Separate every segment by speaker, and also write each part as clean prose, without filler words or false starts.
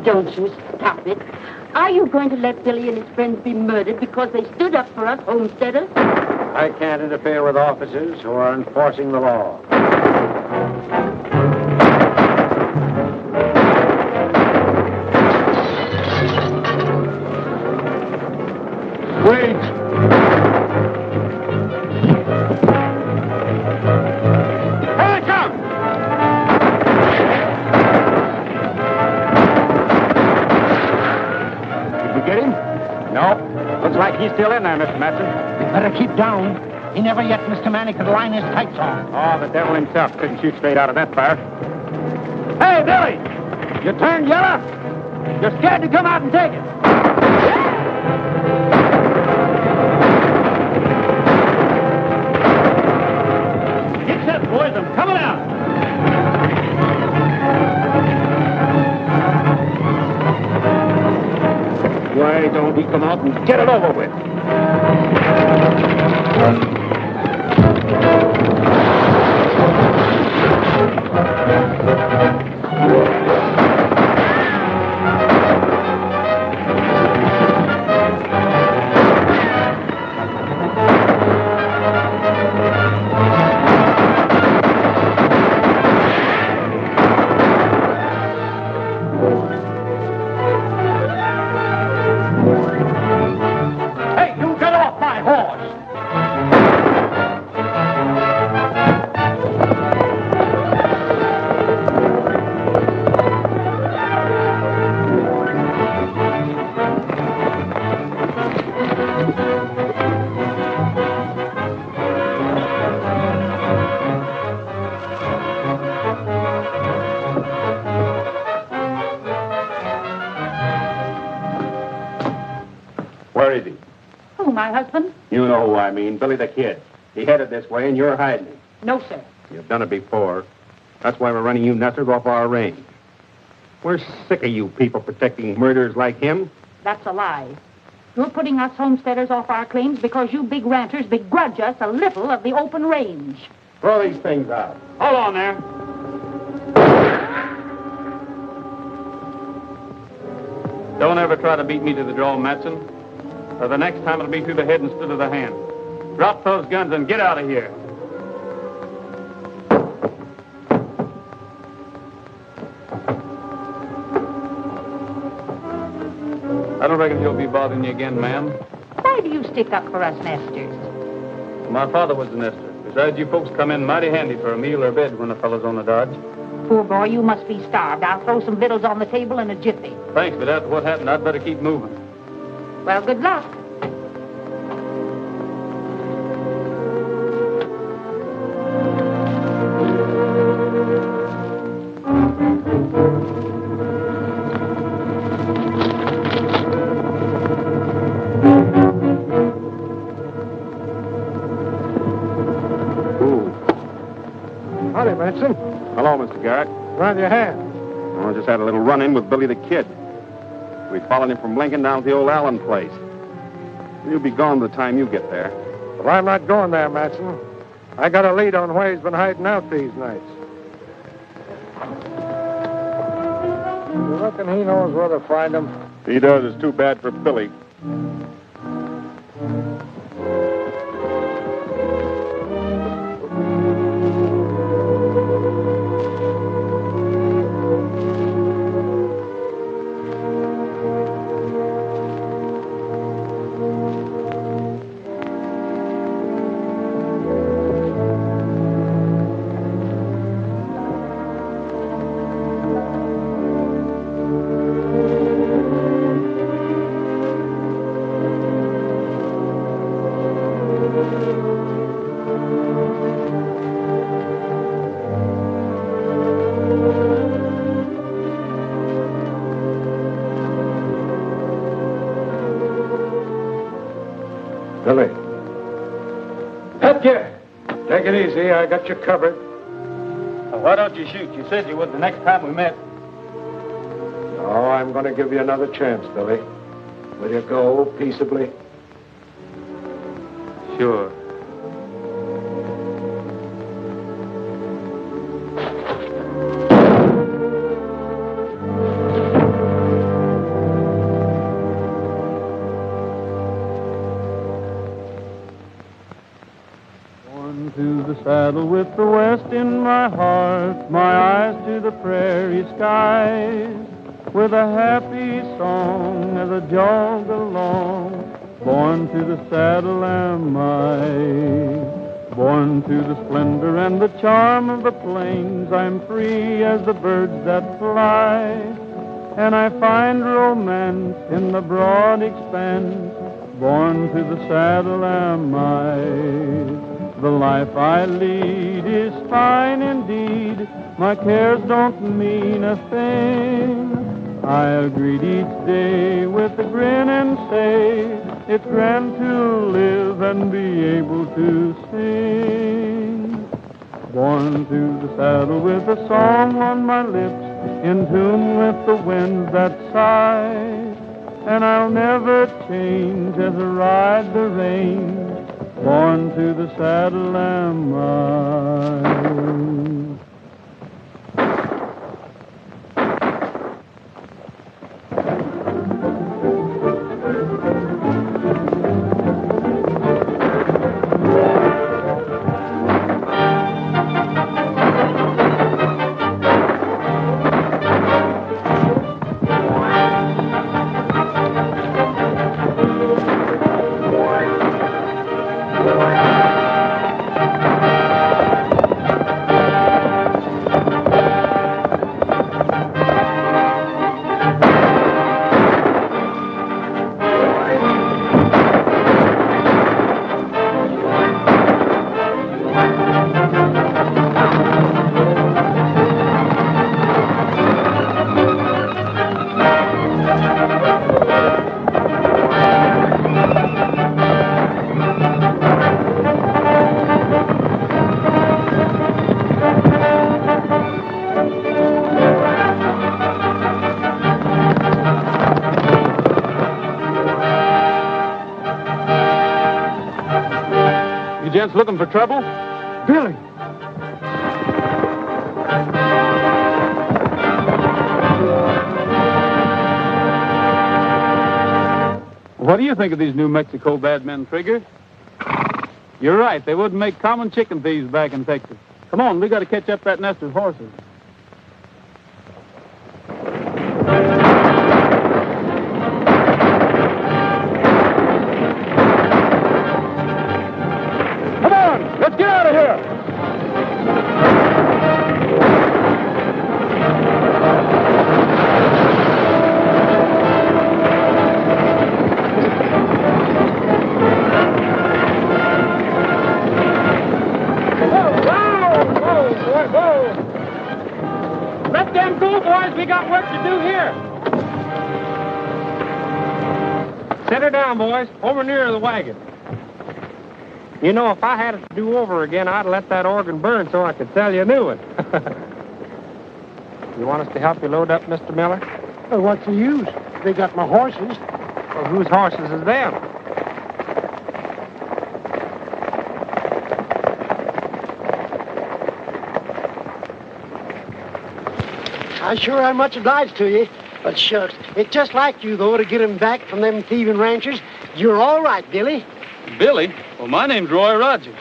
Speaker 1: Don't you stop it. Are you going to let Billy and his friends be murdered because they stood up for us homesteaders?
Speaker 2: I can't interfere with officers who are enforcing the law. Wait! Here they come! Get him? No. Looks like he's still in there, Mr. Matson.
Speaker 3: You better keep down. He never yet, Mr. Manny, could line his tights on.
Speaker 2: Oh, the devil himself couldn't shoot straight out of that fire. Hey, Billy! You turned yellow? You're scared to come out and take it. Get set, boys. I'm coming out. Why don't he come out and get it over with? Where is he?
Speaker 1: Who, my husband?
Speaker 2: You know who I mean, Billy the Kid. He headed this way, and you're hiding him.
Speaker 1: No, sir.
Speaker 2: You've done it before. That's why we're running you nutters off our range. We're sick of you people protecting murderers like him.
Speaker 1: That's a lie. You're putting us homesteaders off our claims because you big ranchers begrudge us a little of the open range.
Speaker 2: Throw these things out. Hold on there.
Speaker 4: Don't ever try to beat me to the draw, Matson. Or the next time it'll be through the head instead of the hand. Drop those guns and get out of here. I don't reckon he'll be bothering you again, ma'am.
Speaker 1: Why do you stick up for us nesters?
Speaker 4: My father was a nester. Besides, you folks come in mighty handy for a meal or bed when the fellow's on the dodge.
Speaker 1: Poor boy, you must be starved. I'll throw some victuals on the table in a jiffy.
Speaker 4: Thanks, but after what happened, I'd better keep moving.
Speaker 1: Well, good luck.
Speaker 2: Howdy, Benson. Hello, Mr. Garrett.
Speaker 3: Round your hand.
Speaker 2: I just had a little run-in with Billy the Kid. We followed him from Lincoln down to the old Allen place. He'll be gone the time you get there.
Speaker 5: Well, I'm not going there, Matson. I got a lead on where he's been hiding out these nights. You reckon he knows where to find him?
Speaker 2: If he does, it's too bad for Billy.
Speaker 5: Billy. Take it easy. I got you covered.
Speaker 4: Well, why don't you shoot? You said you would the next time we met.
Speaker 5: Oh, I'm going to give you another chance, Billy. Will you go peaceably?
Speaker 4: Sure.
Speaker 6: To the saddle with the west in my heart, my eyes to the prairie skies, with a happy song as I jog along. Born to the saddle am I, born to the splendor and the charm of the plains. I'm free as the birds that fly, and I find romance in the broad expanse. Born to the saddle am I. The life I lead is fine indeed. My cares don't mean a thing. I'll greet each day with a grin and say, it's grand to live and be able to sing. Born to the saddle with a song on my lips, in tune with the winds that sigh. And I'll never change as I ride the reins. Born to the saddle am I.
Speaker 4: You gents looking for trouble?
Speaker 5: Billy!
Speaker 4: What do you think of these New Mexico bad men, Trigger? You're right. They wouldn't make common chicken thieves back in Texas. Come on, we got to catch up that nest of horses.
Speaker 5: Come on! Let's get out of here!
Speaker 4: Let them go, boys. We got work to do here.
Speaker 3: Set her down, boys. Over near the wagon. You know, if I had it to do over again, I'd let that organ burn so I could sell you a new one. You want us to help you load up, Mr. Miller?
Speaker 5: Well, what's the use? They got my horses.
Speaker 3: Well, whose horses is them?
Speaker 7: I sure am much obliged to you. But shucks, it's just like you, though, to get him back from them thieving ranchers. You're all right, Billy.
Speaker 4: Billy? Well, my name's Roy Rogers.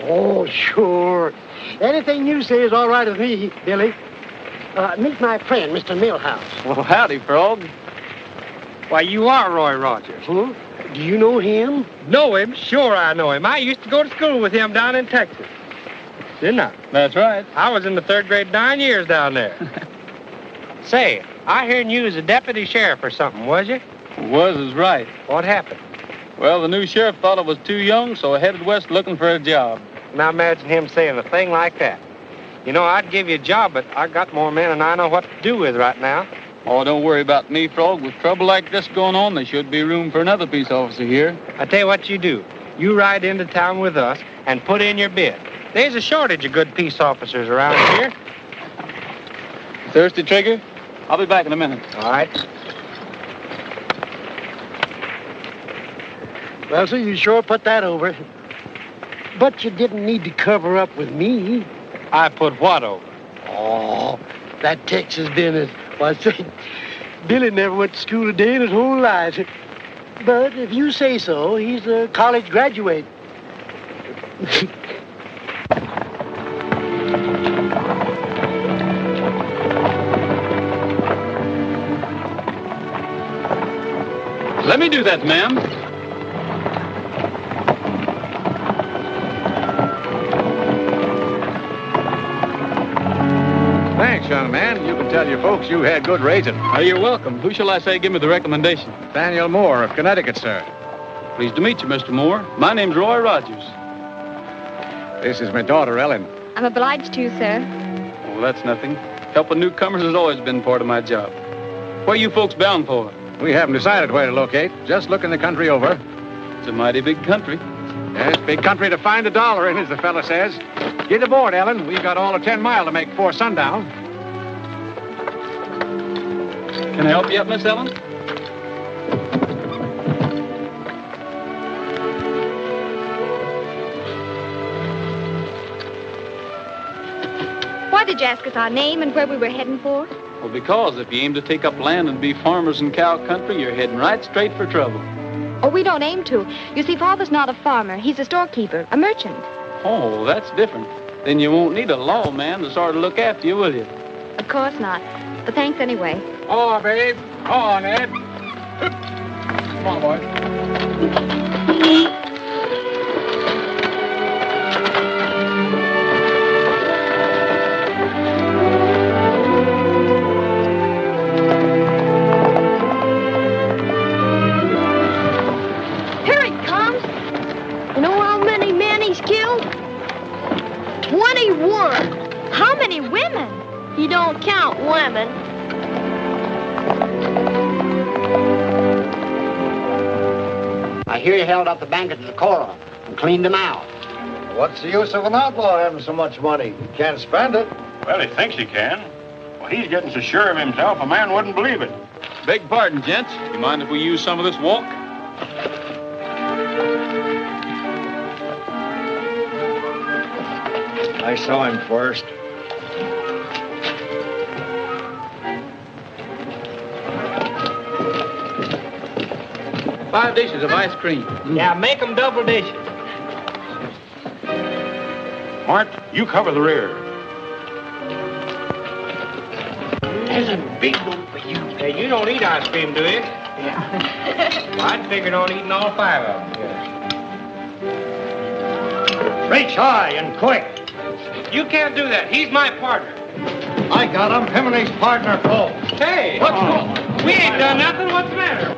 Speaker 7: Oh, sure. Anything you say is all right with me, Billy. Meet my friend, Mr. Millhouse.
Speaker 4: Well, howdy, Frog.
Speaker 3: Why, you are Roy Rogers.
Speaker 7: Huh? Do you know him?
Speaker 3: Know him? Sure I know him. I used to go to school with him down in Texas. Didn't I?
Speaker 4: That's right.
Speaker 3: I was in the 3rd grade 9 years down there. Say, I heard you was a deputy sheriff or something, was you?
Speaker 4: Was is right.
Speaker 3: What happened?
Speaker 4: Well, the new sheriff thought I was too young, so I headed west looking for a job.
Speaker 3: Now imagine him saying a thing like that. You know, I'd give you a job, but I got more men than I know what to do with right now.
Speaker 4: Oh, don't worry about me, Frog. With trouble like this going on, there should be room for another peace officer here.
Speaker 3: I tell you what you do. You ride into town with us and put in your bid. There's a shortage of good peace officers around here.
Speaker 4: Thirsty, Trigger? I'll be back in a minute.
Speaker 3: All right.
Speaker 7: Well, sir, you sure put that over. But you didn't need to cover up with me.
Speaker 3: I put what over?
Speaker 7: Oh, that Texas business. Why, say, Billy never went to school a day in his whole life. But if you say so, he's a college graduate.
Speaker 4: Let me do that, ma'am.
Speaker 2: Thanks, young man. You can tell your folks you had good raising.
Speaker 4: You're welcome. Who shall I say give me the recommendation?
Speaker 2: Daniel Moore of Connecticut, sir.
Speaker 4: Pleased to meet you, Mr. Moore. My name's Roy Rogers.
Speaker 2: This is my daughter, Ellen.
Speaker 8: I'm obliged to, sir.
Speaker 4: Oh, that's nothing. Helping newcomers has always been part of my job. Where you folks bound for?
Speaker 2: We haven't decided where to locate. Just looking the country over.
Speaker 4: It's a mighty big country.
Speaker 2: Yes, big country to find a dollar in, as the fella says. Get aboard, Ellen. We've got all of 10 mile to make before sundown.
Speaker 4: Can I help you up, Miss Ellen?
Speaker 8: Why did you ask us our name and where we were heading for?
Speaker 4: Well, because if you aim to take up land and be farmers in cow country, you're heading right straight for trouble.
Speaker 8: Oh, we don't aim to. You see, Father's not a farmer. He's a storekeeper, a merchant.
Speaker 4: Oh, that's different. Then you won't need a lawman to sort of look after you, will you?
Speaker 8: Of course not. But thanks anyway.
Speaker 2: Oh, babe. Oh, Ned. Come on, boy.
Speaker 8: Here he comes. You know how many men he's killed? 21. How many women? You don't count women.
Speaker 9: I hear you held up the bank at the decorum and cleaned them out.
Speaker 5: What's the use of an outlaw having so much money? He can't spend it.
Speaker 10: Well, he thinks he can. Well, he's getting so sure of himself, a man wouldn't believe it.
Speaker 4: Beg pardon, gents. You mind if we use some of this walk?
Speaker 5: I saw him first.
Speaker 4: Five dishes of ice cream.
Speaker 3: Yeah, make them double dishes.
Speaker 10: Hart, you cover the rear.
Speaker 7: There's a big one for you.
Speaker 3: Hey, you don't eat ice cream, do you? Yeah. Well, I'd figured on eating all 5 of them. Yeah.
Speaker 5: Reach high and quick.
Speaker 3: You can't do that. He's my partner.
Speaker 5: I got him. Him and his partner, Cole.
Speaker 3: Hey, what's wrong? We ain't done nothing. What's the matter?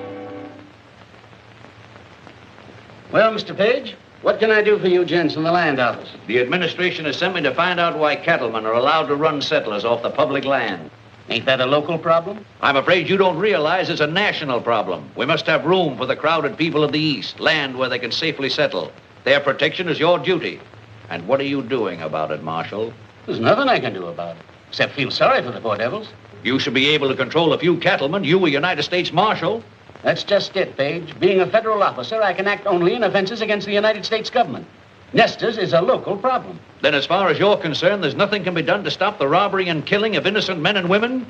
Speaker 9: Well, Mr. Page, what can I do for you gents in the land office?
Speaker 11: The administration has sent me to find out why cattlemen are allowed to run settlers off the public land.
Speaker 9: Ain't that a local problem?
Speaker 11: I'm afraid you don't realize it's a national problem. We must have room for the crowded people of the East, land where they can safely settle. Their protection is your duty. And what are you doing about it, Marshal?
Speaker 9: There's nothing I can do about it, except feel sorry for the poor devils.
Speaker 11: You should be able to control a few cattlemen. You, a United States Marshal.
Speaker 9: That's just it, Page. Being a federal officer, I can act only in offenses against the United States government. Nesters is a local problem.
Speaker 11: Then as far as you're concerned, there's nothing can be done to stop the robbery and killing of innocent men and women?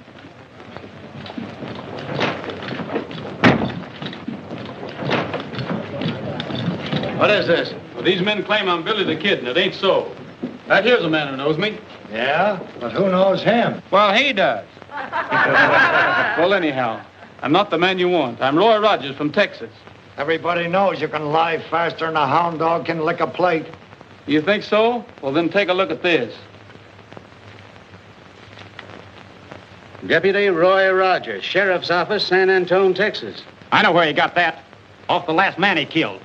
Speaker 4: What is this? Well, these men claim I'm Billy the Kid, and it ain't so. Right here's a man who knows me.
Speaker 5: Yeah? But who knows him?
Speaker 3: Well, he does.
Speaker 4: Well, anyhow, I'm not the man you want. I'm Roy Rogers from Texas.
Speaker 5: Everybody knows you can lie faster than a hound dog can lick a plate.
Speaker 4: You think so? Well, then take a look at this.
Speaker 9: Deputy Roy Rogers, Sheriff's Office, San Antone, Texas.
Speaker 2: I know where he got that. Off the last man he killed.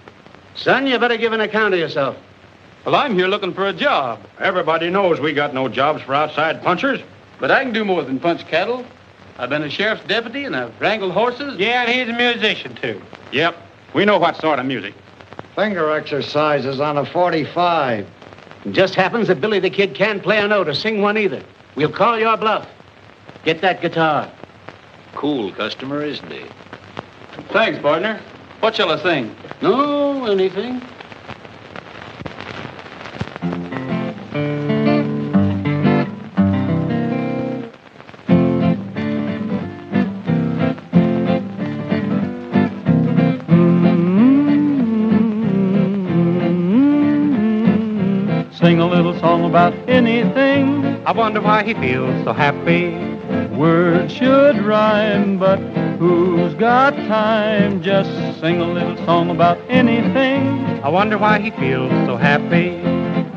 Speaker 9: Son, you better give an account of yourself.
Speaker 4: Well, I'm here looking for a job.
Speaker 2: Everybody knows we got no jobs for outside punchers.
Speaker 4: But I can do more than punch cattle. I've been a sheriff's deputy, and I've wrangled horses.
Speaker 3: Yeah, and he's a musician, too.
Speaker 2: Yep, we know what sort of music.
Speaker 5: Finger exercises on a 45.
Speaker 9: It just happens that Billy the Kid can't play a note or sing one either. We'll call your bluff. Get that guitar.
Speaker 11: Cool customer, isn't he?
Speaker 4: Thanks, partner. What shall I sing?
Speaker 9: No, anything.
Speaker 6: Sing a little song about anything.
Speaker 3: I wonder why he feels so happy.
Speaker 6: Words should rhyme, but who's got time? Just sing a little song about anything.
Speaker 3: I wonder why he feels so happy.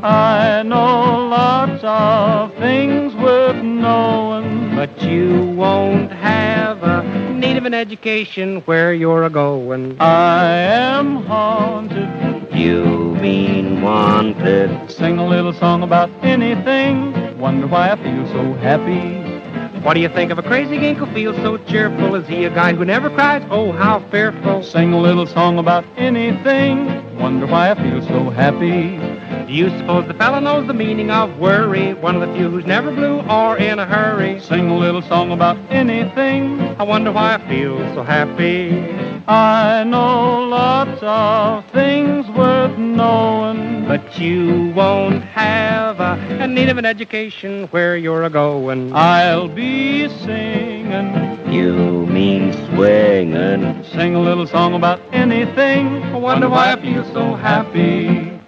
Speaker 6: I know lots of things worth knowing,
Speaker 3: But you won't have a need of an education where you're a-going.
Speaker 6: I am haunted.
Speaker 3: You mean wanted.
Speaker 6: Sing a little song about anything. Wonder why I feel so happy.
Speaker 3: What do you think of a crazy gink who feels so cheerful? Is he a guy who never cries? Oh, how fearful.
Speaker 6: Sing a little song about anything. Wonder why I feel so happy.
Speaker 3: Do you suppose the fella knows the meaning of worry? One of the few who's never blue or in a hurry.
Speaker 6: Sing a little song about anything.
Speaker 3: I wonder why I feel so happy.
Speaker 6: I know lots of things worth knowing,
Speaker 3: But you won't have a need of an education where you're a-going.
Speaker 6: I'll be singing.
Speaker 3: You mean swinging.
Speaker 6: Sing a little song about anything.
Speaker 3: I wonder why I feel so happy.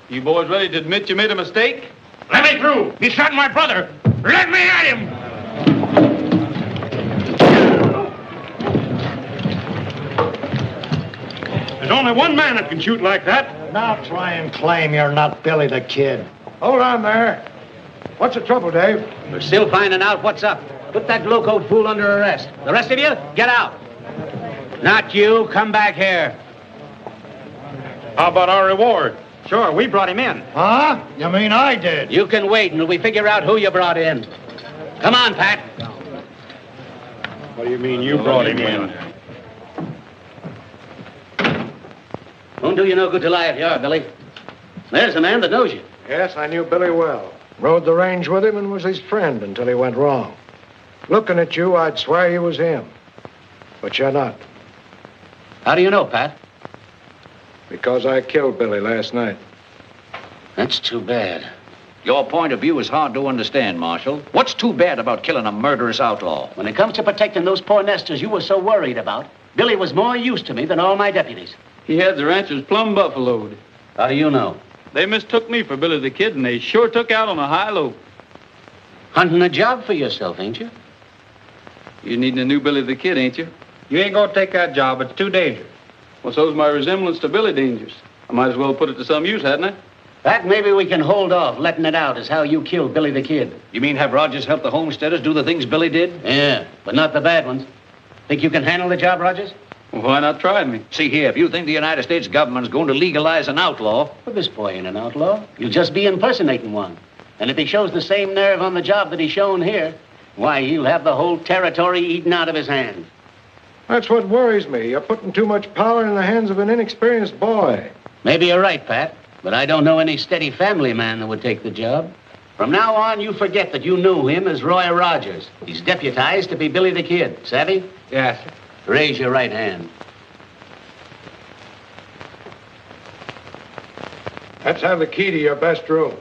Speaker 4: You boys ready to admit you made a mistake?
Speaker 2: Let me through. He shot my brother. Let me at him. There's only one man that can shoot like that.
Speaker 5: Now try and claim you're not Billy the Kid. Hold on there. What's the trouble, Dave?
Speaker 9: We're still finding out what's up. Put that locoed fool under arrest. The rest of you, get out. Not you. Come back here.
Speaker 2: How about our reward? Sure, we brought him in.
Speaker 5: Huh? You mean I did?
Speaker 9: You can wait until we figure out who you brought in. Come on, Pat.
Speaker 2: What do you mean you brought him in?
Speaker 9: Won't do you no good to lie if you are, Billy. There's a man that knows you.
Speaker 5: Yes, I knew Billy well. Rode the range with him and was his friend until he went wrong. Looking at you, I'd swear he was him. But you're not.
Speaker 9: How do you know, Pat?
Speaker 5: Because I killed Billy last night.
Speaker 9: That's too bad.
Speaker 11: Your point of view is hard to understand, Marshal. What's too bad about killing a murderous outlaw?
Speaker 9: When it comes to protecting those poor nesters you were so worried about, Billy was more use to me than all my deputies.
Speaker 4: He had the ranchers plumb buffaloed.
Speaker 9: How do you know?
Speaker 4: They mistook me for Billy the Kid, and they sure took out on a high low.
Speaker 9: Hunting a job for yourself, ain't you?
Speaker 4: You needing a new Billy the Kid, ain't you?
Speaker 3: You ain't gonna take that job. It's too dangerous.
Speaker 4: Well, so's my resemblance to Billy Dangerous. I might as well put it to some use, hadn't I?
Speaker 9: That maybe we can hold off letting it out as how you killed Billy the Kid.
Speaker 11: You mean have Rogers help the homesteaders do the things Billy did?
Speaker 9: Yeah, but not the bad ones. Think you can handle the job, Rogers?
Speaker 4: Well, why not try me?
Speaker 11: See here, if you think the United States government's going to legalize an outlaw...
Speaker 9: Well, this boy ain't an outlaw. You'll just be impersonating one. And if he shows the same nerve on the job that he's shown here, why, he'll have the whole territory eaten out of his hands.
Speaker 5: That's what worries me. You're putting too much power in the hands of an inexperienced boy.
Speaker 9: Maybe you're right, Pat, but I don't know any steady family man that would take the job. From now on, you forget that you knew him as Roy Rogers. He's deputized to be Billy the Kid. Savvy?
Speaker 3: Yes.
Speaker 9: Raise your right hand.
Speaker 5: Let's have the key to your best room.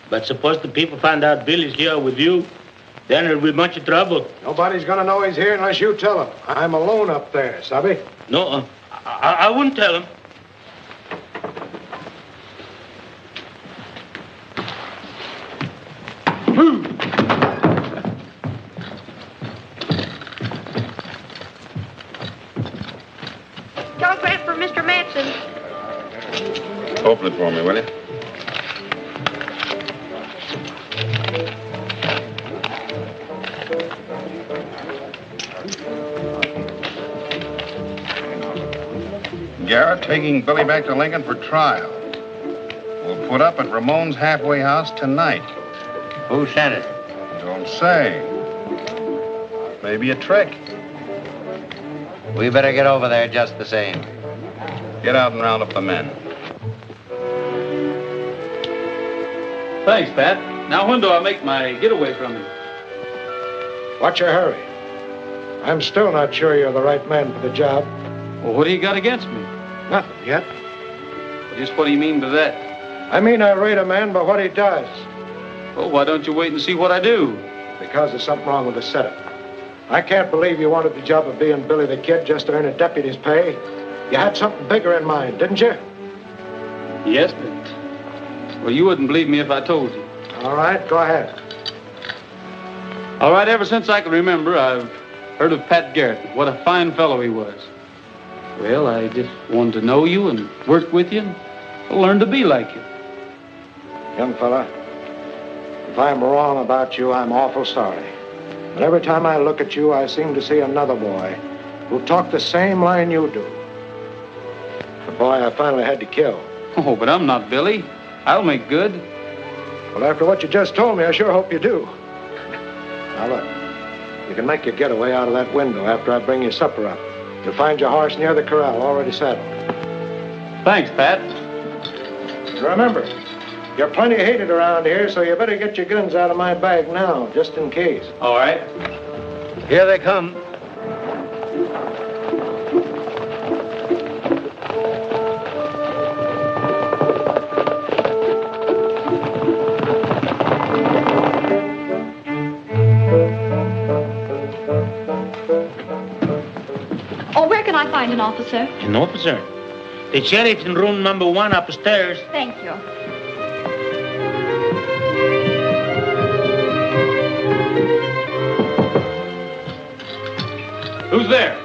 Speaker 12: But suppose the people find out Billy's here with you, then it'll be much trouble.
Speaker 5: Nobody's gonna know he's here unless you tell them. I'm alone up there, Sabi?
Speaker 12: No, I wouldn't tell him.
Speaker 8: Telegram for Mr. Matson.
Speaker 10: Open it for me, will you? Garrett taking Billy back to Lincoln for trial. We'll put up at Ramon's halfway house tonight.
Speaker 12: Who sent it?
Speaker 10: Don't say. Maybe a trick.
Speaker 9: We better get over there just the same.
Speaker 10: Get out and round up the men.
Speaker 4: Thanks, Pat. Now, when do I make my getaway from you?
Speaker 5: What's your hurry? I'm still not sure you're the right man for the job.
Speaker 4: Well, what do you got against me?
Speaker 5: Nothing yet.
Speaker 4: Just what do you mean by that?
Speaker 5: I mean I rate a man by what he does.
Speaker 4: Well, why don't you wait and see what I do?
Speaker 5: Because there's something wrong with the setup. I can't believe you wanted the job of being Billy the Kid just to earn a deputy's pay. You had something bigger in mind, didn't you?
Speaker 4: Yes, but... Well, you wouldn't believe me if I told you.
Speaker 5: All right, go ahead.
Speaker 4: All right, ever since I can remember, I've heard of Pat Garrett. What a fine fellow he was. Well, I just wanted to know you and work with you and learn to be like you.
Speaker 5: Young fella, if I'm wrong about you, I'm awful sorry. But every time I look at you, I seem to see another boy who talked the same line you do. The boy I finally had to kill.
Speaker 4: Oh, but I'm not Billy. I'll make good.
Speaker 5: Well, after what you just told me, I sure hope you do. Now, look, you can make your getaway out of that window after I bring your supper up. You'll find your horse near the corral, already saddled.
Speaker 4: Thanks, Pat.
Speaker 5: Remember, you're plenty hated around here, so you better get your guns out of my bag now, just in case.
Speaker 4: All right.
Speaker 7: Here they come.
Speaker 8: I find an officer?
Speaker 12: An officer? The sheriff's in room number 1 upstairs.
Speaker 8: Thank you.
Speaker 4: Who's there?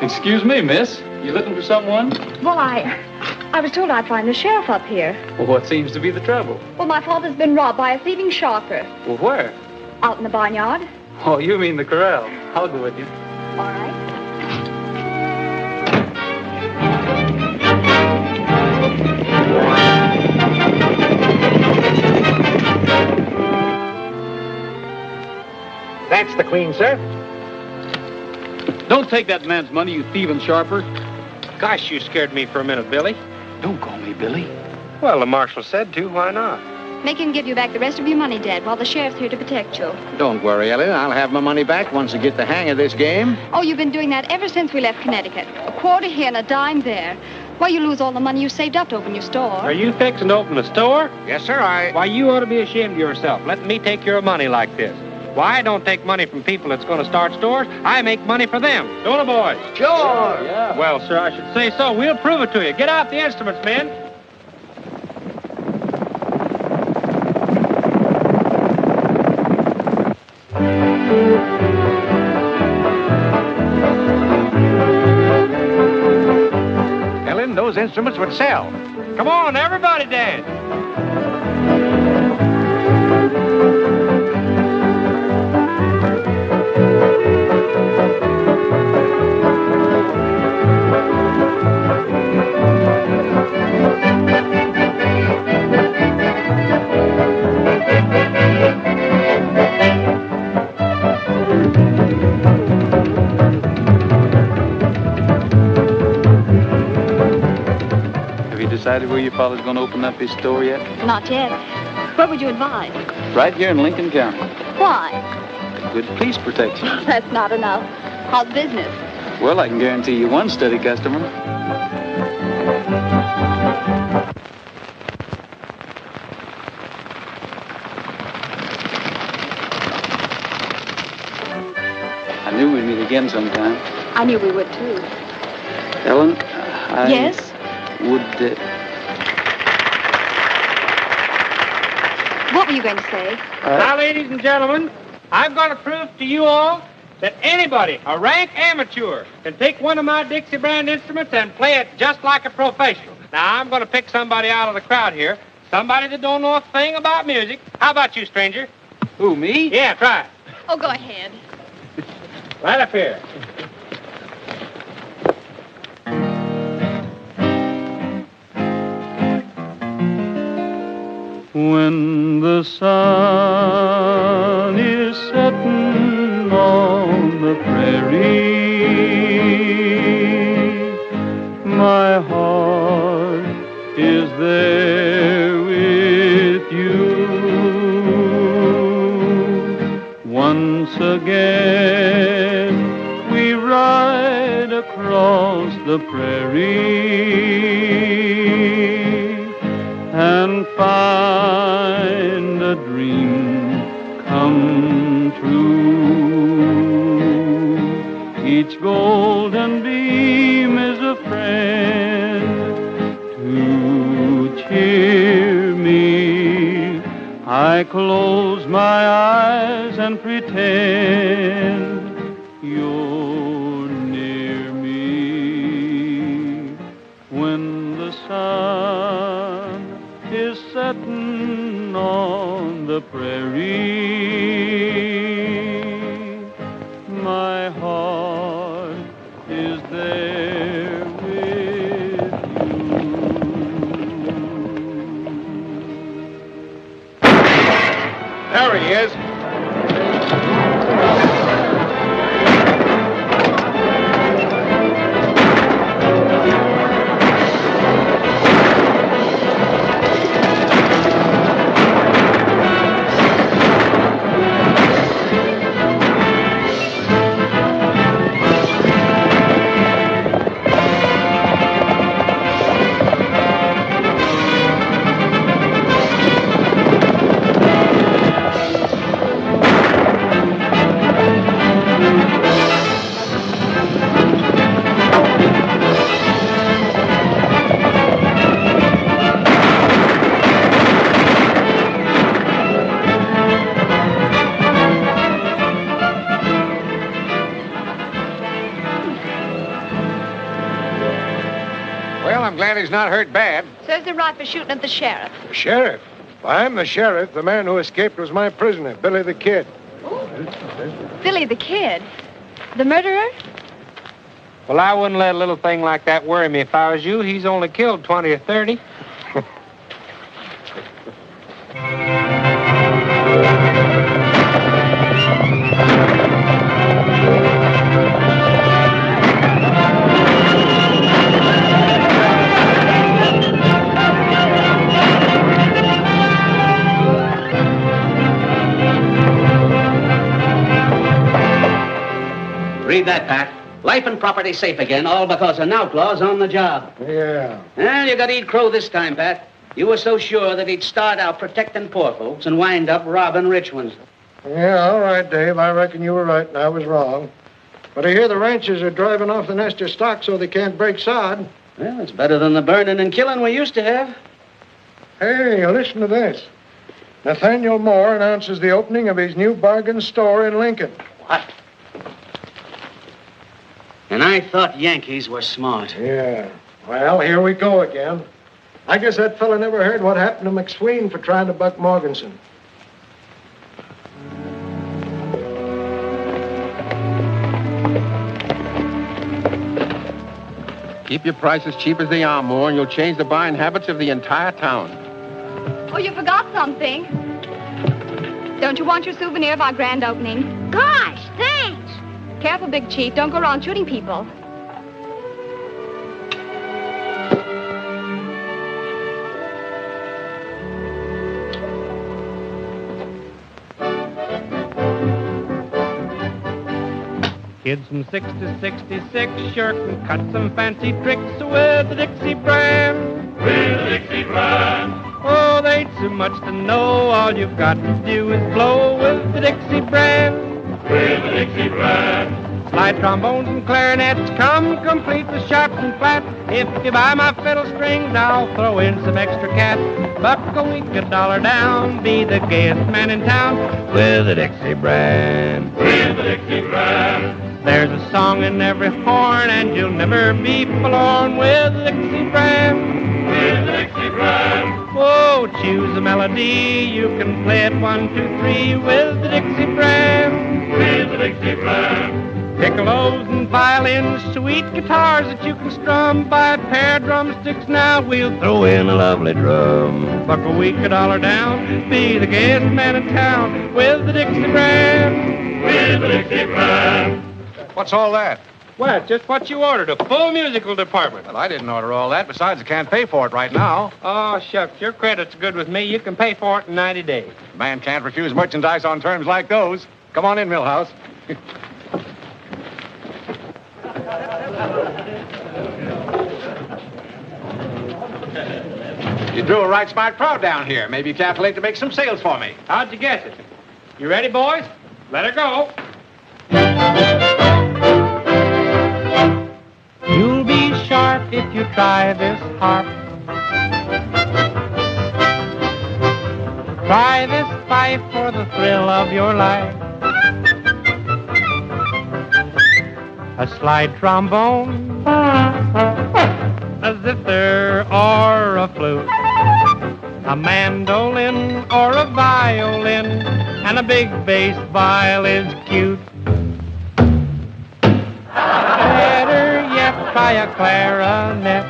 Speaker 4: Excuse me, miss. You looking for someone?
Speaker 8: Well, I was told I'd find the sheriff up here.
Speaker 4: Well, what seems to be the trouble?
Speaker 8: Well, my father's been robbed by a thieving sharper.
Speaker 4: Well, where?
Speaker 8: Out in the barnyard.
Speaker 4: Oh, you mean the corral. I'll go with you.
Speaker 8: All right.
Speaker 2: That's the Queen, sir.
Speaker 4: Don't take that man's money, you thieving sharper.
Speaker 3: Gosh, you scared me for a minute, Billy.
Speaker 4: Don't call me Billy.
Speaker 3: Well, the marshal said to. Why not?
Speaker 8: Make him give you back the rest of your money, Dad, while the sheriff's here to protect you.
Speaker 2: Don't worry, Ellen. I'll have my money back once I get the hang of this game.
Speaker 8: Oh, you've been doing that ever since we left Connecticut. A quarter here and a dime there. Why, you lose all the money you saved up to open your store.
Speaker 3: Are you fixing to open a store?
Speaker 2: Yes, sir,
Speaker 3: Why, you ought to be ashamed of yourself, letting me take your money like this. Why, I don't take money from people that's going to start stores. I make money for them. Don't I, boys?
Speaker 2: Sure.
Speaker 3: Yeah. Well, sir, I should say so. We'll prove it to you. Get out the instruments, men.
Speaker 2: Ellen, those instruments would sell.
Speaker 3: Come on, everybody dance.
Speaker 4: Decided where your father's going to open up his store yet?
Speaker 8: Not yet. Where would you advise?
Speaker 4: Right here in Lincoln County.
Speaker 8: Why?
Speaker 4: Good police protection.
Speaker 8: That's not enough. How's business?
Speaker 4: Well, I can guarantee you one steady customer. I knew we'd meet again sometime.
Speaker 8: I knew we would, too.
Speaker 4: Ellen,
Speaker 8: Yes?
Speaker 4: would...
Speaker 8: What were you going to say?
Speaker 3: Now, ladies and gentlemen, I'm going to prove to you all that anybody, a rank amateur, can take one of my Dixie brand instruments and play it just like a professional. Now, I'm going to pick somebody out of the crowd here, somebody that don't know a thing about music. How about you, stranger?
Speaker 4: Who, me?
Speaker 3: Yeah, try it.
Speaker 8: Oh, go ahead.
Speaker 3: Right up here.
Speaker 6: When the sun is setting on the prairie, my heart is there with you. Once again we ride across the prairie and find a dream come true. Each golden beam is a friend to cheer me. I close my eyes and pretend you're near me. When the sun is setting on the prairie, my heart is there with you.
Speaker 10: There he is. I'm glad he's not hurt bad.
Speaker 8: Serves him right for shooting at the sheriff.
Speaker 5: Sheriff? I'm the sheriff. The man who escaped was my prisoner, Billy the Kid.
Speaker 8: Billy the Kid? The murderer?
Speaker 3: Well, I wouldn't let a little thing like that worry me if I was you. He's only killed 20 or 30.
Speaker 9: Read that, Pat. Life and property safe again, all because an outlaw's on the job.
Speaker 5: Yeah.
Speaker 9: Well, you got to eat crow this time, Pat. You were so sure that he'd start out protecting poor folks and wind up robbing rich ones.
Speaker 5: Yeah, all right, Dave. I reckon you were right and I was wrong. But I hear the ranchers are driving off the nest of stock so they can't break sod.
Speaker 9: Well, it's better than the burning and killing we used to have.
Speaker 5: Hey, listen to this. Nathaniel Moore announces the opening of his new bargain store in Lincoln.
Speaker 9: What? And I thought Yankees were smart.
Speaker 5: Yeah. Well, here we go again. I guess that fella never heard what happened to McSween for trying to buck Morganson.
Speaker 2: Keep your prices cheap as they are, Moore, and you'll change the buying habits of the entire town.
Speaker 8: Oh, you forgot something. Don't you want your souvenir of our grand opening? Gosh, thanks. Careful, Big Chief. Don't go around shooting people.
Speaker 3: Kids from 6 to 66 sure can cut some fancy tricks with the Dixie brand.
Speaker 13: With the Dixie brand.
Speaker 3: Oh, they ain't too much to know. All you've got to do is blow with the Dixie brand.
Speaker 13: With the Dixie brand.
Speaker 3: Slide trombones and clarinets come complete with sharps and flats. If you buy my fiddle strings, I'll throw in some extra cats. Buck a week, $1 down, be the gayest man in town with the Dixie brand.
Speaker 13: With the Dixie brand.
Speaker 3: There's a song in every horn, and you'll never be forlorn with the Dixie brand.
Speaker 13: With the Dixie brand.
Speaker 3: Oh, choose a melody, you can play it 1, 2, 3 with the Dixie brand.
Speaker 13: With the Dixie brand.
Speaker 3: Piccolos and violins, sweet guitars that you can strum. Buy a pair of drumsticks now, we'll throw in a lovely drum. Buck a week, $1 down, be the gayest man in town with the Dixie brand.
Speaker 13: With the Dixie brand.
Speaker 10: What's all that?
Speaker 3: Well, just what you ordered, a full musical department.
Speaker 10: Well, I didn't order all that. Besides, I can't pay for it right now.
Speaker 3: Oh, shucks, your credit's good with me. You can pay for it in 90 days.
Speaker 10: A man can't refuse merchandise on terms like those. Come on in, Millhouse. You drew a right smart crowd down here. Maybe you calculate to make some sales for me.
Speaker 3: How'd you guess it? You ready, boys? Let her go. You'll be sharp if you try this harp. Try this fife for the thrill of your life. A slide trombone, a zither or a flute, a mandolin or a violin, and a big bass viol is cute. Better yet, try a clarinet,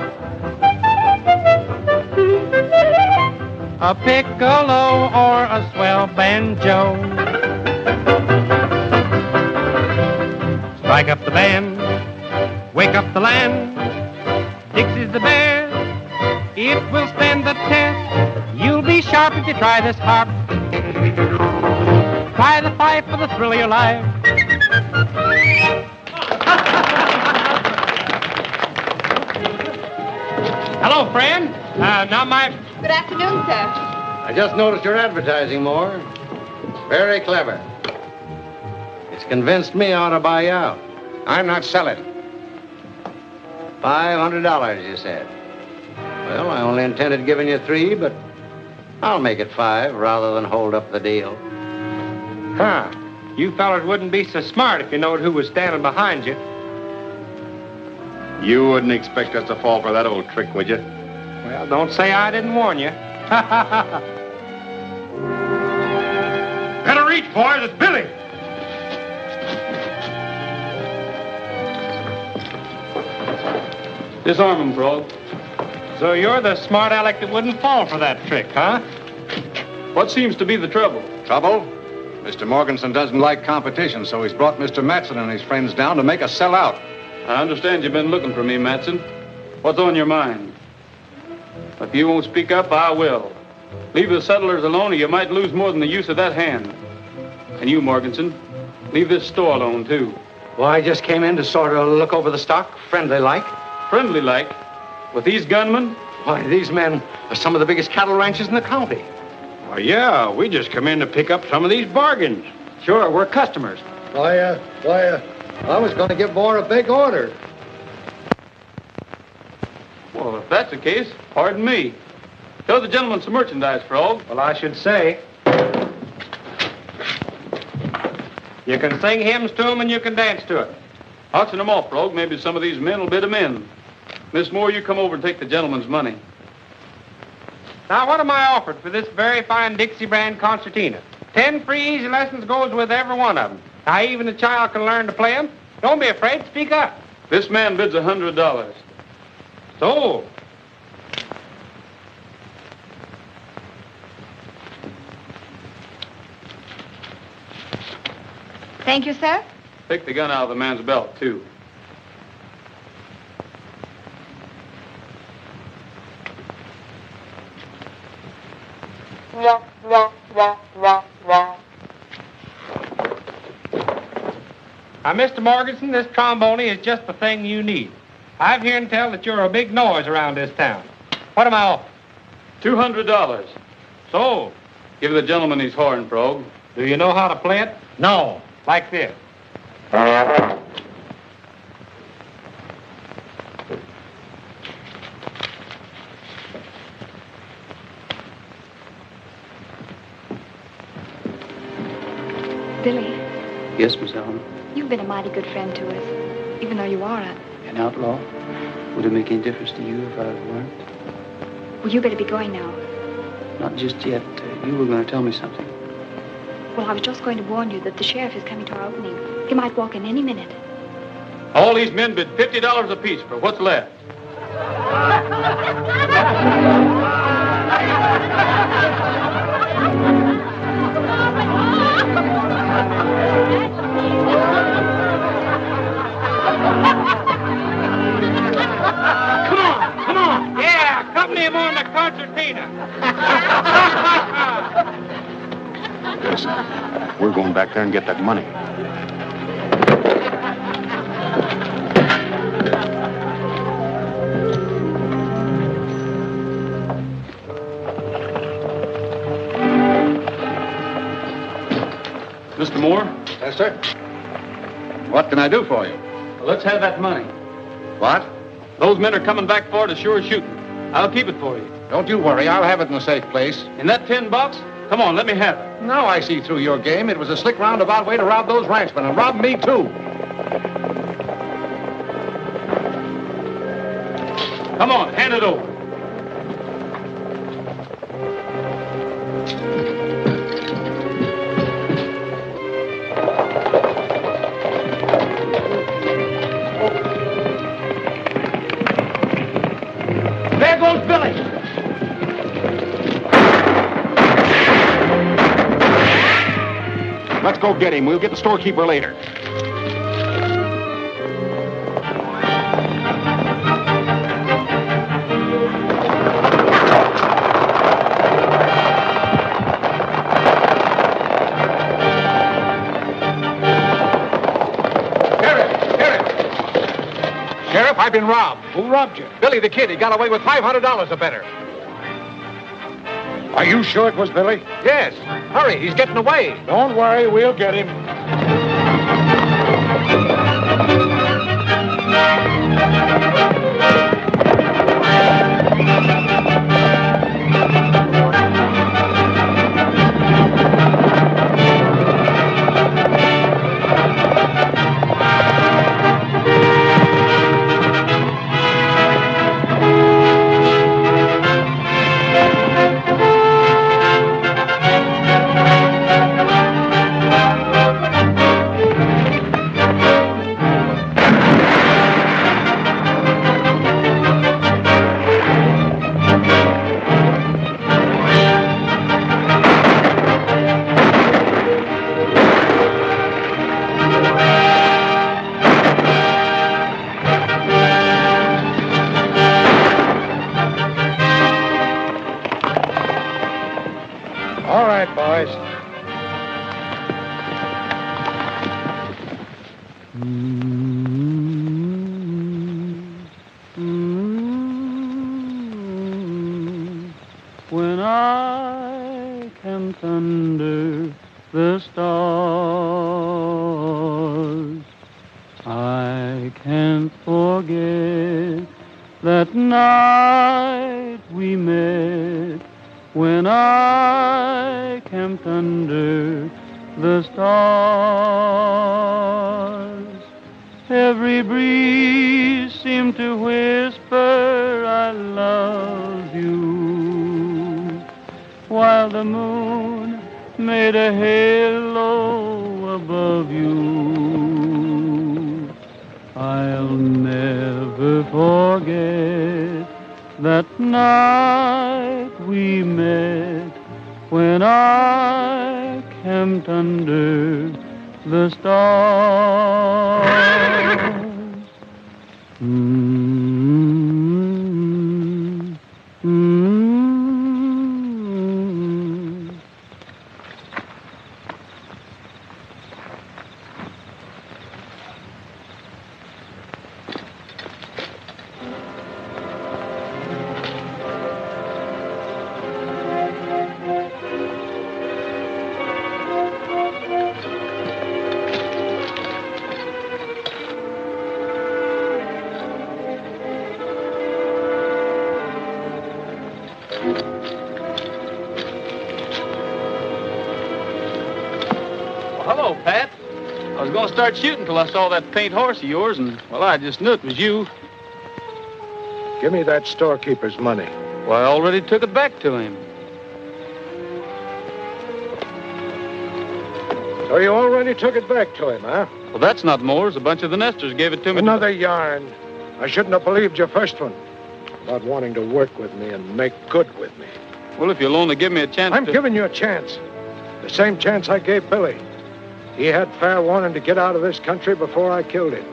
Speaker 3: a piccolo or a swell banjo. Strike up the band, wake up the land. Dixie's the best, it will stand the test. You'll be sharp if you try this harp. Try the fife for the thrill of your life. Hello, friend. Now my...
Speaker 8: Good afternoon, sir.
Speaker 5: I just noticed your advertising, Moore. Very clever. It's convinced me I ought to buy you out.
Speaker 10: I'm not selling.
Speaker 5: $500, you said. Well, I only intended giving you 3, but I'll make it 5 rather than hold up the deal.
Speaker 3: Huh. You fellas wouldn't be so smart if you knowed who was standing behind you.
Speaker 10: You wouldn't expect us to fall for that old trick, would you?
Speaker 3: Well, don't say I didn't warn you.
Speaker 10: Better reach, boys. It's Billy.
Speaker 4: Disarm him, Frog.
Speaker 3: So you're the smart aleck that wouldn't fall for that trick, huh?
Speaker 4: What seems to be the trouble?
Speaker 10: Trouble? Mr. Morganson doesn't like competition, so he's brought Mr. Matson and his friends down to make us sell out.
Speaker 4: I understand you've been looking for me, Matson. What's on your mind? If you won't speak up, I will. Leave the settlers alone or you might lose more than the use of that hand. And you, Morganson, leave this store alone, too.
Speaker 5: Well, I just came in to sort of look over the stock, friendly-like.
Speaker 4: Friendly-like? With these gunmen?
Speaker 5: Why, these men are some of the biggest cattle ranches in the county.
Speaker 2: Oh, yeah, we just come in to pick up some of these bargains.
Speaker 5: Sure, we're customers. I was going to give Moore a big order.
Speaker 4: Well, if that's the case, pardon me. Show the gentleman some merchandise, Frog.
Speaker 3: Well, I should say. You can sing hymns to them and you can dance to it.
Speaker 4: Auction them off, Frog. Maybe some of these men will bid them in. Miss Moore, you come over and take the gentleman's money.
Speaker 3: Now, what am I offered for this very fine Dixie brand concertina? 10 free easy lessons goes with every one of them. Now, even a child can learn to play them. Don't be afraid. Speak up.
Speaker 4: This man bids $100.
Speaker 3: Sold.
Speaker 8: Thank you, sir.
Speaker 4: Take the gun out of the man's belt, too.
Speaker 3: Now, Mr. Morganson, this trombone is just the thing you need. I've heard tell that you're a big noise around this town. What am I off?
Speaker 4: $200.
Speaker 3: So,
Speaker 4: Give the gentleman his horn, Frog.
Speaker 3: do you know how to play it?
Speaker 5: No.
Speaker 3: Like this.
Speaker 8: Billy,
Speaker 14: Yes, Miss Allen.
Speaker 8: you've been a mighty good friend to us, even though you are
Speaker 14: An outlaw? Would it make any difference to you if I weren't?
Speaker 8: Well, you better be going now.
Speaker 14: Not just yet. You were going to tell me something.
Speaker 8: Well, I was just going to warn you that the sheriff is coming to our opening. He might walk in any minute.
Speaker 4: All these men bid $50 apiece for what's left.
Speaker 3: Come on. Yeah, accompany him on the concertina.
Speaker 10: Listen, we're going back there and get that money.
Speaker 4: Mr. Moore?
Speaker 10: Yes, sir. What can I do for you?
Speaker 4: Well, let's have that money.
Speaker 10: What?
Speaker 4: Those men are coming back for it as sure as shooting. I'll keep it for you.
Speaker 10: Don't you worry. I'll have it in a safe place.
Speaker 4: In that tin box? Come on, let me have it.
Speaker 10: Now I see through your game. It was a slick roundabout way to rob those ranchmen, and rob me, too.
Speaker 4: Come on, hand it over.
Speaker 3: There goes Billy.
Speaker 10: Let's go get him. We'll get the storekeeper later. Sheriff, I've been robbed.
Speaker 5: Who robbed you?
Speaker 10: Billy the Kid, he got away with $500 or better.
Speaker 5: Are you sure it was Billy?
Speaker 10: Yes. Hurry, he's getting away.
Speaker 5: Don't worry, we'll get him. All right, boys.
Speaker 6: When I can thunder the stars, I can't forget that night we met. When I camped under the stars, every breeze seemed to whisper, I love you, while the moon made a halo above you. I'll never forget that night we met, when I camped under the stars.
Speaker 4: Hello, Pat. I was going to start shooting till I saw that paint horse of yours, and, well, I just knew it was you.
Speaker 5: Give me that storekeeper's money.
Speaker 4: Well, I already took it back to him.
Speaker 5: So you already took it back to him, huh?
Speaker 4: Well, that's not Moore's. A bunch of the nesters gave it to me.
Speaker 5: Another yarn. I shouldn't have believed your first one about wanting to work with me and make good with me.
Speaker 4: Well, if you'll only give me a chance
Speaker 5: I'm giving you a chance. The same chance I gave Billy. He had fair warning to get out of this country before I killed him.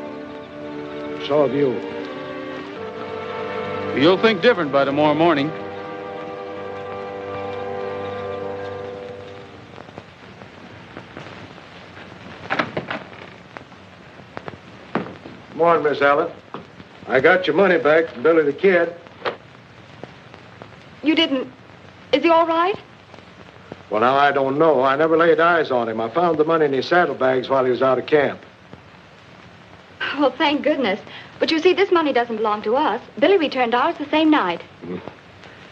Speaker 5: So have you.
Speaker 4: You'll think different by tomorrow morning.
Speaker 5: Come on, Miss Allen. I got your money back from Billy the Kid.
Speaker 8: You didn't. Is he all right?
Speaker 5: Well, now, I don't know. I never laid eyes on him. I found the money in his saddlebags while he was out of camp.
Speaker 8: Well, thank goodness. But you see, this money doesn't belong to us. Billy returned ours the same night.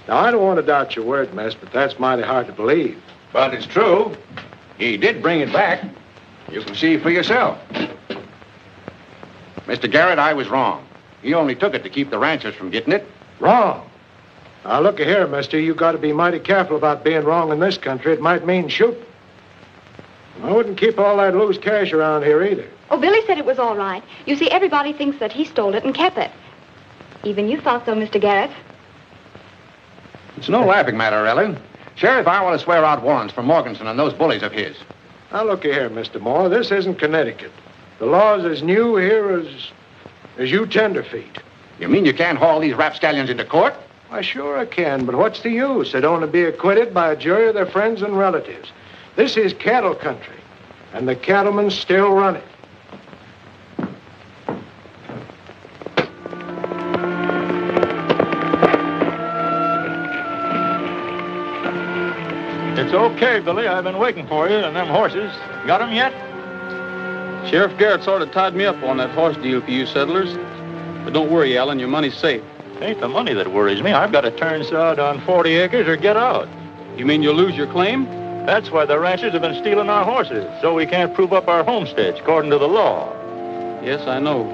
Speaker 5: Now, I don't want to doubt your word, miss, but that's mighty hard to believe.
Speaker 10: But it's true. He did bring it back. You can see for yourself. Mr. Garrett, I was wrong. He only took it to keep the ranchers from getting it.
Speaker 5: Wrong? Now, look here, mister. You got to be mighty careful about being wrong in this country. It might mean shooting. I wouldn't keep all that loose cash around here either.
Speaker 8: Oh, Billy said it was all right. You see, everybody thinks that he stole it and kept it. Even you thought so, Mr. Garrett.
Speaker 10: It's no laughing matter, Ellen. Sheriff, I want to swear out warrants for Morganson and those bullies of his.
Speaker 5: Now, look here, Mr. Moore. This isn't Connecticut. The law's as new here as you tenderfeet.
Speaker 10: You mean you can't haul these rapscallions into court?
Speaker 5: Why, sure I can, but what's the use? They'd only be acquitted by a jury of their friends and relatives. This is cattle country, and the cattlemen still run it.
Speaker 15: It's okay, Billy. I've been waiting for you and them horses. Got 'em yet?
Speaker 4: Sheriff Garrett sort of tied me up on that horse deal for you settlers. But don't worry, Alan, your money's safe.
Speaker 15: It ain't the money that worries me. I've got to turn sod on 40 acres or get out.
Speaker 4: You mean you'll lose your claim?
Speaker 15: That's why the ranchers have been stealing our horses, so we can't prove up our homesteads according to the law.
Speaker 4: Yes, I know.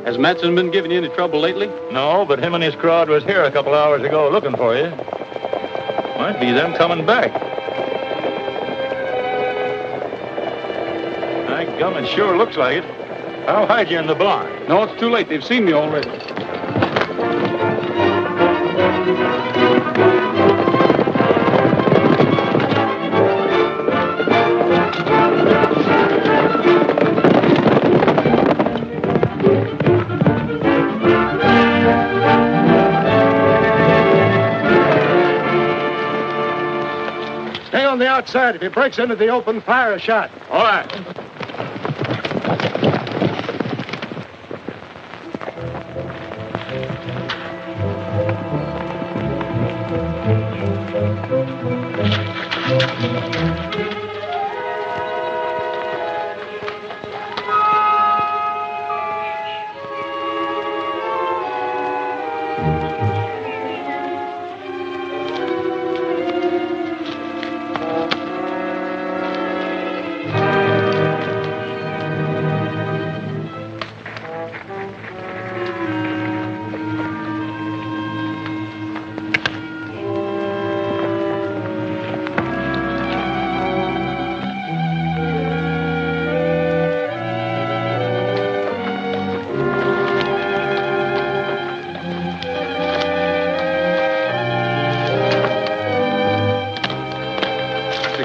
Speaker 4: Has Matson been giving you any trouble lately?
Speaker 15: No, but him and his crowd was here a couple hours ago looking for you. Might be them coming back. My gum, it sure looks like it. I'll hide you in the barn.
Speaker 4: No, it's too late. They've seen me already.
Speaker 5: Stay on the outside. If he breaks into the open, fire a shot.
Speaker 15: All right.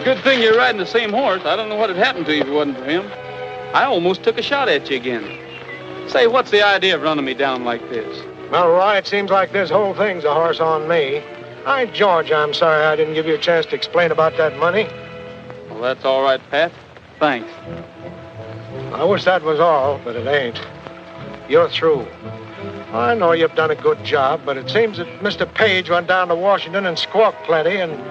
Speaker 4: Good thing you're riding the same horse. I don't know what had happened to you if it wasn't for him. I almost took a shot at you again. Say, what's the idea of running me down like this?
Speaker 5: Well, Roy, it seems like this whole thing's a horse on me. George, I'm sorry I didn't give you a chance to explain about that money.
Speaker 4: Well, that's all right, Pat. Thanks.
Speaker 5: I wish that was all, but it ain't. You're through. I know you've done a good job, but it seems that Mr. Page went down to Washington and squawked plenty, and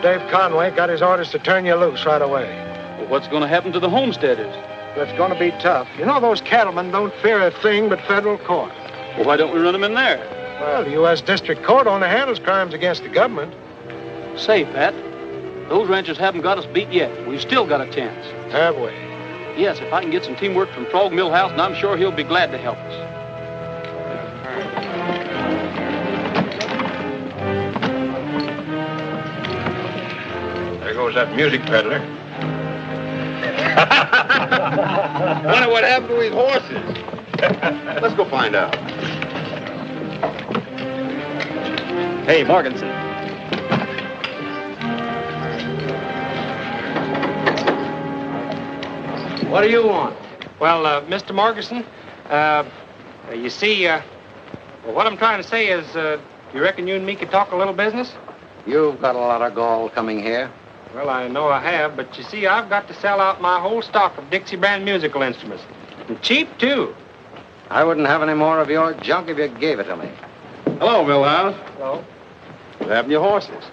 Speaker 5: Dave Conway got his orders to turn you loose right away.
Speaker 4: Well, what's going to happen to the homesteaders?
Speaker 5: It's going to be tough. You know, those cattlemen don't fear a thing but federal court.
Speaker 4: Well, why don't we run them in there?
Speaker 5: Well, the U.S. District Court only handles crimes against the government.
Speaker 4: Say, Pat,
Speaker 14: Those ranchers haven't got us beat yet. We've still got a chance.
Speaker 5: Have we?
Speaker 14: Yes, if I can get some teamwork from Frog Millhouse, and I'm sure he'll be glad to help us.
Speaker 10: There goes that music peddler.
Speaker 15: Wonder what happened to his horses. Let's go find out.
Speaker 2: Hey, Morganson.
Speaker 3: What do you want? Well, Mr. Morganson, you see, what I'm trying to say is, you reckon you and me could talk a little business?
Speaker 7: You've got a lot of gall coming here.
Speaker 3: Well, I know I have, but you see, I've got to sell out my whole stock of Dixie brand musical instruments. And cheap, too.
Speaker 7: I wouldn't have any more of your junk if you gave it to me.
Speaker 15: Hello, Millhouse.
Speaker 3: Hello?
Speaker 15: What happened to your horses?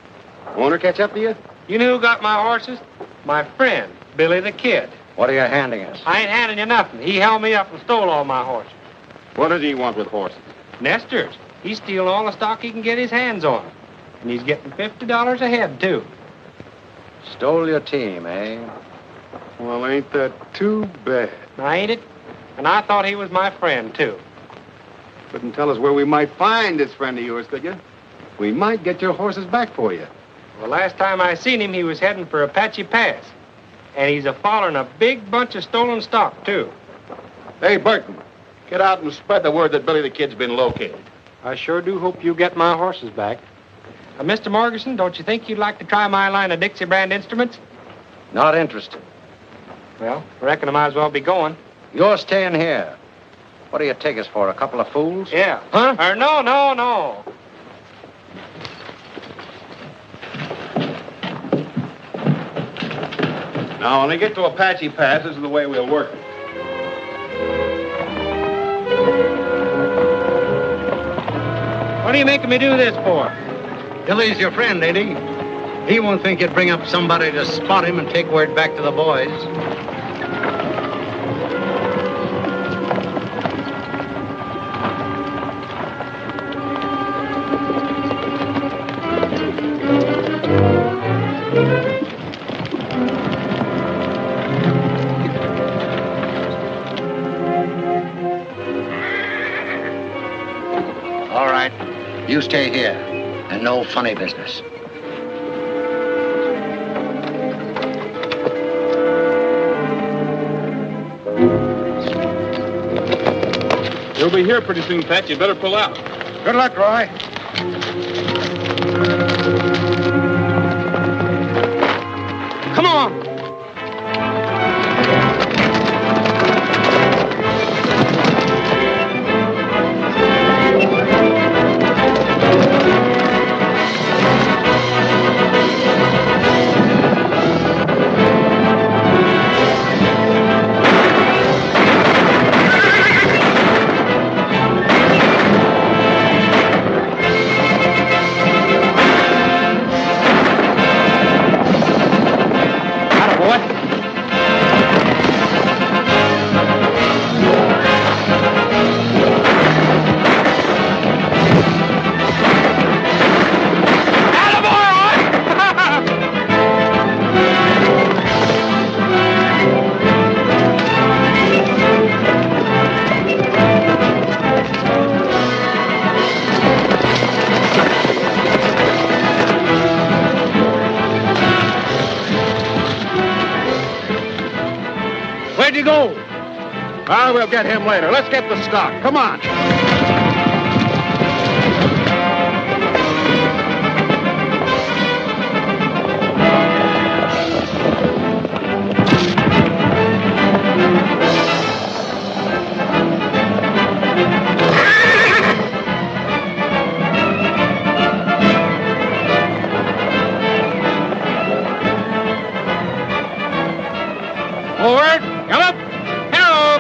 Speaker 15: Owner catch up to you?
Speaker 3: You know who got my horses? My friend, Billy the Kid.
Speaker 7: What are you handing us?
Speaker 3: I ain't handing you nothing. He held me up and stole all my horses.
Speaker 15: What does he want with horses?
Speaker 3: Nesters. He's stealing all the stock he can get his hands on. And he's getting $50 a head, too.
Speaker 7: Stole your team, eh?
Speaker 15: Well, ain't that too bad?
Speaker 3: Now, ain't it? And I thought he was my friend, too.
Speaker 15: Couldn't tell us where we might find this friend of yours, could you? We might get your horses back for you.
Speaker 3: Well, last time I seen him, he was heading for Apache Pass. And he's a-following a big bunch of stolen stock, too.
Speaker 15: Hey, Burton, get out and spread the word that Billy the Kid's been located.
Speaker 3: I sure do hope you get my horses back. Mr. Morganson, don't you think you'd like to try my line of Dixie brand instruments?
Speaker 7: Not interested.
Speaker 3: Well, I reckon I might as well be going.
Speaker 7: You're staying here. What do you take us for, a couple of fools?
Speaker 3: Yeah.
Speaker 7: Huh?
Speaker 3: No.
Speaker 15: Now, when they get to Apache Pass, this is the way we'll work it.
Speaker 3: What are you making me do this for?
Speaker 7: Billy's your friend, ain't he? He won't think you'd bring up somebody to spot him and take word back to the boys. All right, you stay here, and no funny business.
Speaker 15: He'll be here pretty soon, Pat. You better pull out. Good luck, Roy.
Speaker 3: Come on.
Speaker 15: Where'd you go? Ah, we'll get him later. Let's get the stock. Come on.
Speaker 3: Forward. Come up. Hello.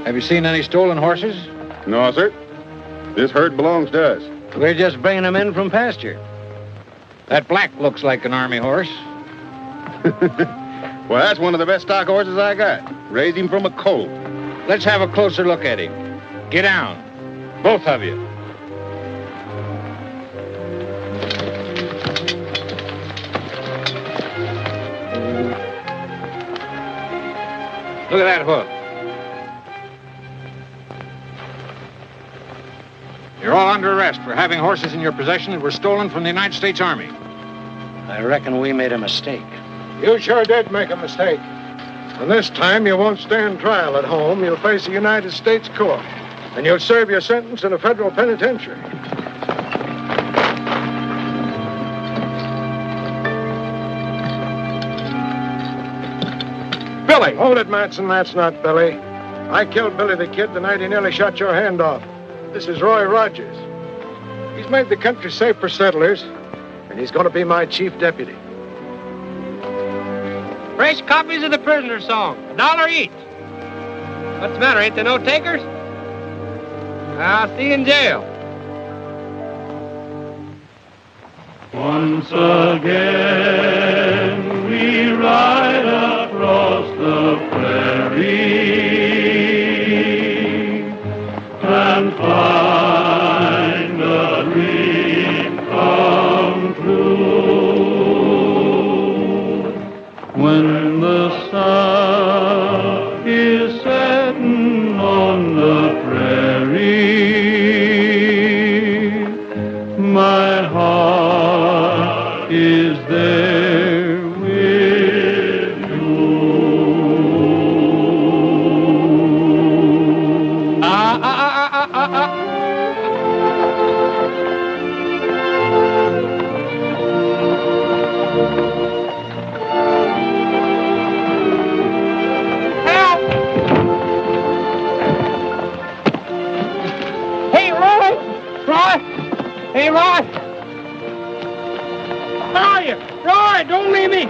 Speaker 2: Have you seen any stolen horses?
Speaker 15: No, sir. This herd belongs to us.
Speaker 2: We're just bringing them in from pasture. That black looks like an army horse.
Speaker 15: Well, that's one of the best stock horses I got. Raised him from a colt.
Speaker 2: Let's have a closer look at him. Get down. Both of you. Look at that hoof. You're all under arrest for having horses in your possession that were stolen from the United States Army.
Speaker 7: I reckon we made a mistake.
Speaker 5: You sure did make a mistake. And this time you won't stand trial at home. You'll face a United States court. And you'll serve your sentence in a federal penitentiary. Billy! Hold it, Matson. That's not Billy. I killed Billy the Kid the night he nearly shot your hand off. This is Roy Rogers. He's made the country safe for settlers, and he's going to be my chief deputy.
Speaker 3: Fresh copies of the prisoner song, $1 each. What's the matter? Ain't there no takers? I'll see you in jail.
Speaker 13: Once again we ride across the prairie and find a dream come true.
Speaker 6: When the sun is setting on the prairie, my heart is there with you.
Speaker 3: Hey, Roy! Roy! Hey, Roy! Where are you? Roy, don't leave me!